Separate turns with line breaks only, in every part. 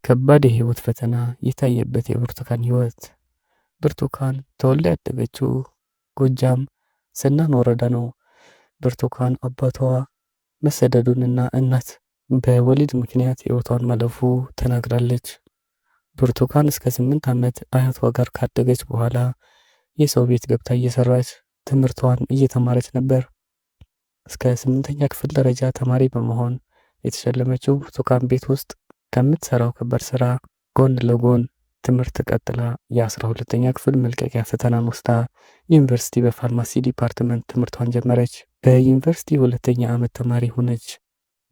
ከባድ የህይወት ፈተና የታየበት የብርቱካን ህይወት። ብርቱካን ተወልዳ ያደገችው ጎጃም ስናን ወረዳ ነው። ብርቱካን አባቷ መሰደዱንና እናት በወሊድ ምክንያት ህይወቷን ማለፉ ተናግራለች። ብርቱካን እስከ 8 ዓመት አያቷ ጋር ካደገች በኋላ የሰው ቤት ገብታ እየሰራች ትምህርቷን እየተማረች ነበር። እስከ 8ኛ ክፍል ደረጃ ተማሪ በመሆን የተሸለመችው ብርቱካን ቤት ውስጥ ከምትሰራው ከባድ ስራ ጎን ለጎን ትምህርት ቀጥላ የ12ኛ ክፍል መልቀቂያ ፈተናን ወስዳ ዩኒቨርሲቲ በፋርማሲ ዲፓርትመንት ትምህርቷን ጀመረች። በዩኒቨርሲቲ 2ኛ ዓመት ተማሪ ሆነች።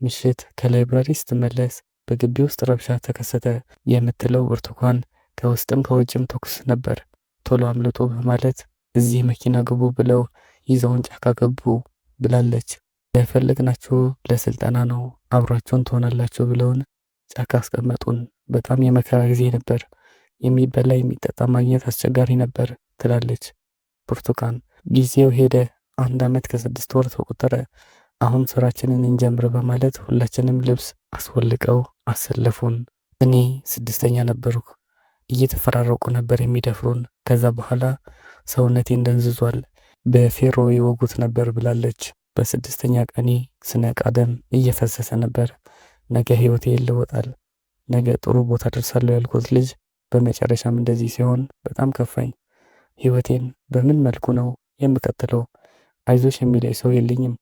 ምሽት ከላይብራሪ ስትመለስ በግቢ ውስጥ ረብሻ ተከሰተ የምትለው ብርቱካን ከውስጥም ከውጭም ተኩስ ነበር። ቶሎ አምልጦ በማለት እዚህ መኪና ግቡ ብለው ይዘውን ጫካ ገቡ ብላለች። የፈለግናችሁ ለስልጠና ነው አብራችሁን ትሆናላችሁ ብለውን ጫካ አስቀመጡን። በጣም የመከራ ጊዜ ነበር። የሚበላ የሚጠጣ ማግኘት አስቸጋሪ ነበር ትላለች ብርቱካን። ጊዜው ሄደ። 1 ዓመት ከ6 ወር ተቆጠረ። አሁን ስራችንን እንጀምር በማለት ሁላችንም ልብስ አስወልቀው አሰለፉን። እኔ 6ኛ ነበርኩ። እየተፈራረቁ ነበር የሚደፍሩን። ከዛ በኋላ ሰውነቴን ደንዝዟል። በፌሮ ይወጉት ነበር ብላለች። በ6ኛ ቀኔ ስነቃ ደም እየፈሰሰ ነበር። ነገ ህይወቴ ይለወጣል፣ ነገ ጥሩ ቦታ ደርሳለሁ ያልኩት ልጅ በመጨረሻም እንደዚህ ሲሆን በጣም ከፋኝ። ህይወቴን በምን መልኩ ነው የምቀጥለው? አይዞሽ የሚለኝ ሰው የለኝም።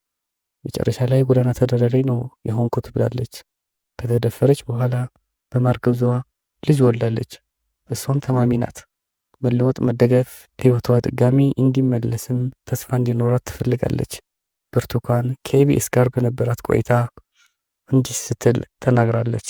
መጨረሻ ላይ ጎዳና ተዳዳሪ ነው የሆንኩት ብላለች። ከተደፈረች በኋላ በማርገዟ ልጅ ወልዳለች። እሷም ተማሚ ናት። መለወጥ፣ መደገፍ፣ ህይወቷ ድጋሚ እንዲመለስም ተስፋ እንዲኖራት ትፈልጋለች። ብርቱካን ከኢቢኤስ ጋር በነበራት ቆይታ እንዲህ ስትል ተናግራለች።